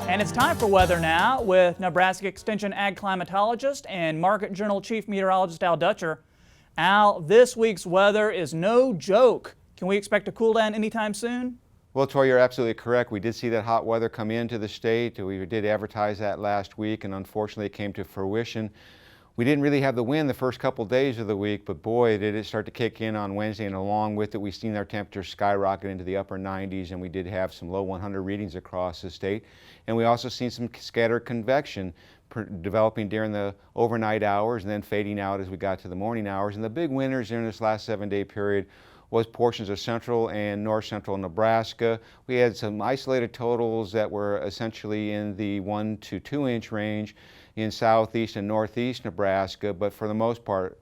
And it's time for weather now with Nebraska Extension Ag Climatologist and Market Journal Chief Meteorologist Al Dutcher. Al, this week's weather is no joke. Can we expect a cool down anytime soon? Well, Troy, you're absolutely correct. We did see that hot weather come into the state. We did advertise that last week, and unfortunately it came to fruition. We didn't really have the wind the first couple days of the week, but boy, did it start to kick in on Wednesday, and along with it, we've seen our temperatures skyrocket into the upper 90s, and we did have some low 100 readings across the state. And we also seen some scattered convection developing during the overnight hours and then fading out as we got to the morning hours. And the big winners during this last 7-day period was portions of central and north central Nebraska. We had some isolated totals that were essentially in the 1 to 2 inch range in southeast and northeast Nebraska, but for the most part,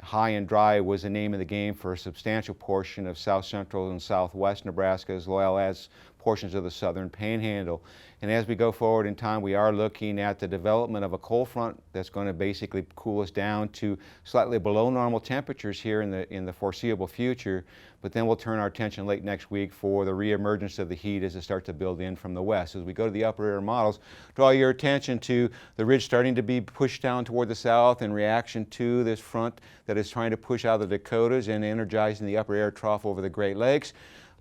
high and dry was the name of the game for a substantial portion of south central and southwest Nebraska, as well as portions of the southern panhandle. And as we go forward in time, we are looking at the development of a cold front that's going to basically cool us down to slightly below normal temperatures here in the foreseeable future. But then we'll turn our attention late next week for the reemergence of the heat as it starts to build in from the west. As we go to the upper air models, draw your attention to the ridge starting to be pushed down toward the south in reaction to this front that is trying to push out of the Dakotas and energizing the upper air trough over the Great Lakes.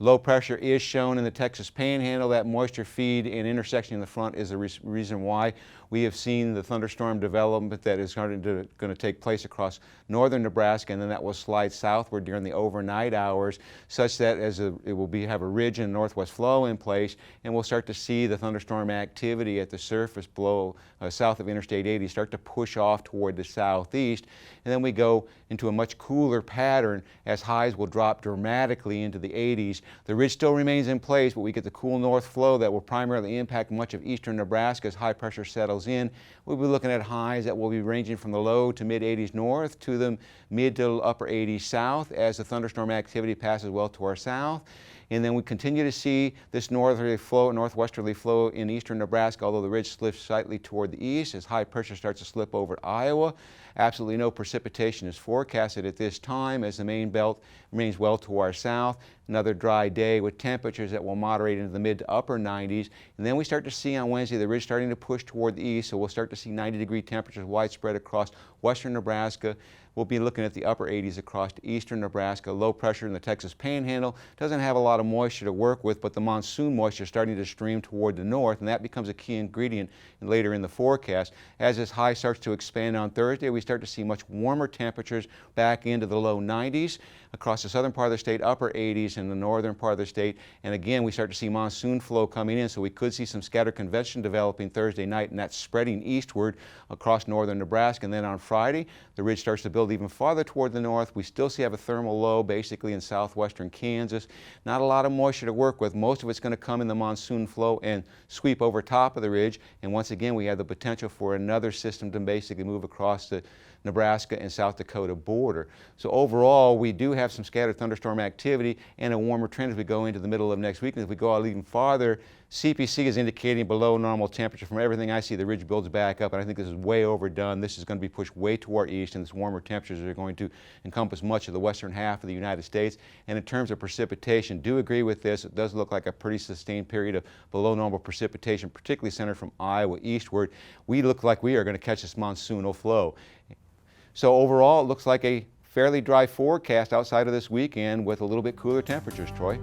Low pressure is shown in the Texas Panhandle. That moisture feed and intersection in the front is the reason why we have seen the thunderstorm development that is going to take place across northern Nebraska, and then that will slide southward during the overnight hours, such that it will have a ridge and northwest flow in place, and we'll start to see the thunderstorm activity at the surface below south of Interstate 80 start to push off toward the southeast, and then we go into a much cooler pattern as highs will drop dramatically into the 80s. The ridge still remains in place, but we get the cool north flow that will primarily impact much of eastern Nebraska as high pressure settles in. We'll be looking at highs that will be ranging from the low to mid 80s north to the mid to upper 80s south as the thunderstorm activity passes well to our south. And then we continue to see this northerly flow, northwesterly flow in eastern Nebraska, although the ridge slips slightly toward the east as high pressure starts to slip over to Iowa. Absolutely no precipitation is forecasted at this time as the main belt remains well to our south. Another dry day with temperatures that will moderate into the mid to upper 90s. And then we start to see on Wednesday the ridge starting to push toward the east, so we'll start to see 90-degree temperatures widespread across western Nebraska. We'll be looking at the upper 80s across to eastern Nebraska. Low pressure in the Texas Panhandle doesn't have a lot of moisture to work with, but the monsoon moisture is starting to stream toward the north, and that becomes a key ingredient later in the forecast. As this high starts to expand on Thursday, we start to see much warmer temperatures back into the low 90s across the southern part of the state, upper 80s in the northern part of the state. And again, we start to see monsoon flow coming in, so we could see some scattered convection developing Thursday night, and that's spreading eastward across northern Nebraska. And then on Friday, the ridge starts to build even farther toward the north. We still have a thermal low basically in southwestern Kansas. Not a lot of moisture to work with. Most of it's going to come in the monsoon flow and sweep over top of the ridge. And once again, we have the potential for another system to basically move across the Nebraska and South Dakota border. So overall, we do have some scattered thunderstorm activity and a warmer trend as we go into the middle of next week. And if we go out even farther, CPC is indicating below normal temperature. From everything I see, the ridge builds back up, and I think this is way overdone. This is going to be pushed way to our east, and this warmer temperatures are going to encompass much of the western half of the United States. And in terms of precipitation, do agree with this. It does look like a pretty sustained period of below normal precipitation, particularly centered from Iowa eastward. We look like we are going to catch this monsoonal flow. So overall, it looks like a fairly dry forecast outside of this weekend with a little bit cooler temperatures, Troy.